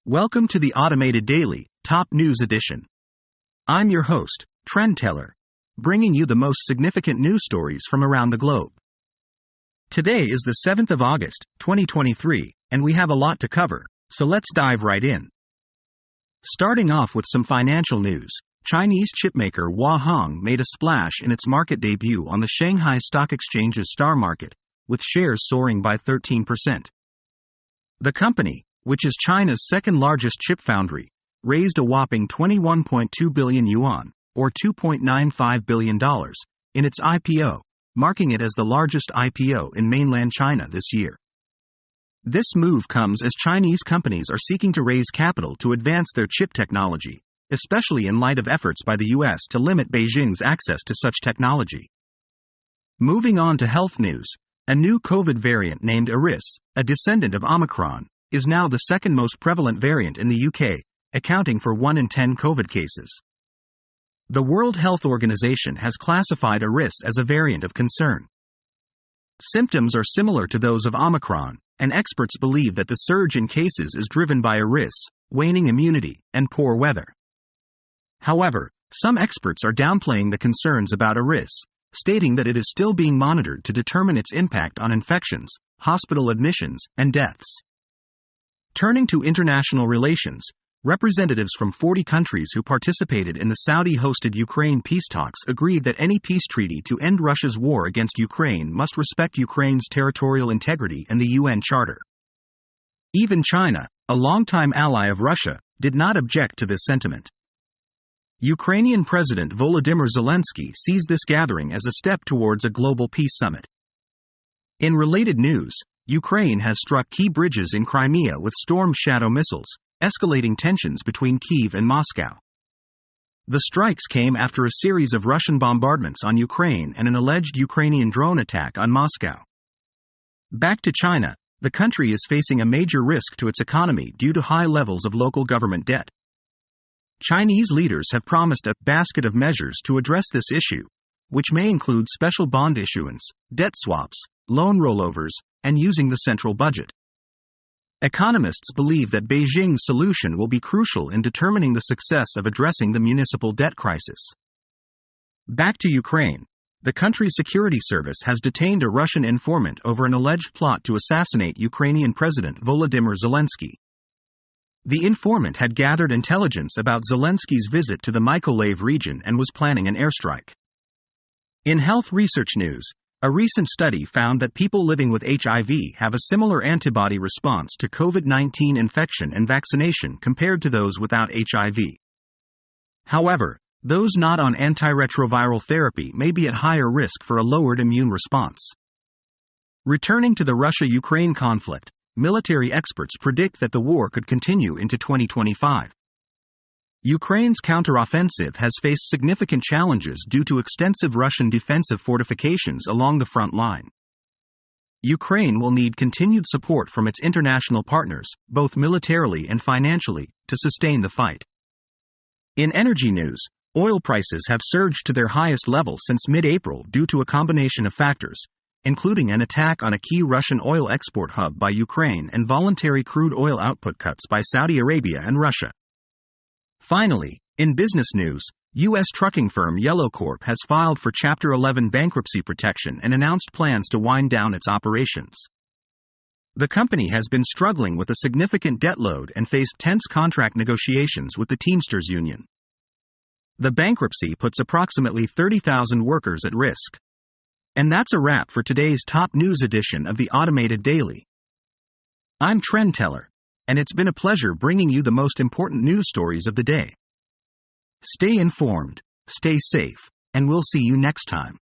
Welcome to the Automated Daily, Top News Edition. I'm your host, Trend Teller, bringing you the most significant news stories from around the globe. Today is the 7th of August, 2023, and we have a lot to cover, so let's dive right in. Starting off with some financial news, Chinese chipmaker Huahong made a splash in its market debut on the Shanghai Stock Exchange's Star Market, with shares soaring by 13%. The company, which is China's second-largest chip foundry, raised a whopping 21.2 billion yuan, or $2.95 billion, in its IPO, marking it as the largest IPO in mainland China this year. This move comes as Chinese companies are seeking to raise capital to advance their chip technology, especially in light of efforts by the US to limit Beijing's access to such technology. Moving on to health news, a new COVID variant named Eris, a descendant of Omicron, is now the second most prevalent variant in the UK, accounting for 1 in 10 COVID cases. The World Health Organization has classified Eris as a variant of concern. Symptoms are similar to those of Omicron, and experts believe that the surge in cases is driven by Eris, waning immunity, and poor weather. However, some experts are downplaying the concerns about Eris, stating that it is still being monitored to determine its impact on infections, hospital admissions, and deaths. Turning to international relations, representatives from 40 countries who participated in the Saudi-hosted Ukraine peace talks agreed that any peace treaty to end Russia's war against Ukraine must respect Ukraine's territorial integrity and the UN Charter. Even China, a longtime ally of Russia, did not object to this sentiment. Ukrainian President Volodymyr Zelensky sees this gathering as a step towards a global peace summit. In related news, Ukraine has struck key bridges in Crimea with Storm Shadow missiles, escalating tensions between Kyiv and Moscow. The strikes came after a series of Russian bombardments on Ukraine and an alleged Ukrainian drone attack on Moscow. Back to China, the country is facing a major risk to its economy due to high levels of local government debt. Chinese leaders have promised a basket of measures to address this issue, which may include special bond issuance, debt swaps, loan rollovers, and using the central budget. Economists believe that Beijing's solution will be crucial in determining the success of addressing the municipal debt crisis. Back to Ukraine, the country's security service has detained a Russian informant over an alleged plot to assassinate Ukrainian President Volodymyr Zelensky. The informant had gathered intelligence about Zelensky's visit to the Mykolaiv region and was planning an airstrike. In health research news, a recent study found that people living with HIV have a similar antibody response to COVID-19 infection and vaccination compared to those without HIV. However, those not on antiretroviral therapy may be at higher risk for a lowered immune response. Returning to the Russia-Ukraine conflict, military experts predict that the war could continue into 2025. Ukraine's counteroffensive has faced significant challenges due to extensive Russian defensive fortifications along the front line. Ukraine will need continued support from its international partners, both militarily and financially, to sustain the fight. In energy news, oil prices have surged to their highest level since mid-April due to a combination of factors, including an attack on a key Russian oil export hub by Ukraine and voluntary crude oil output cuts by Saudi Arabia and Russia. Finally, in business news, U.S. trucking firm Corp has filed for Chapter 11 bankruptcy protection and announced plans to wind down its operations. The company has been struggling with a significant debt load and faced tense contract negotiations with the Teamsters Union. The bankruptcy puts approximately 30,000 workers at risk. And that's a wrap for today's top news edition of the Automated Daily. I'm Trend Teller, and it's been a pleasure bringing you the most important news stories of the day. Stay informed, stay safe, and we'll see you next time.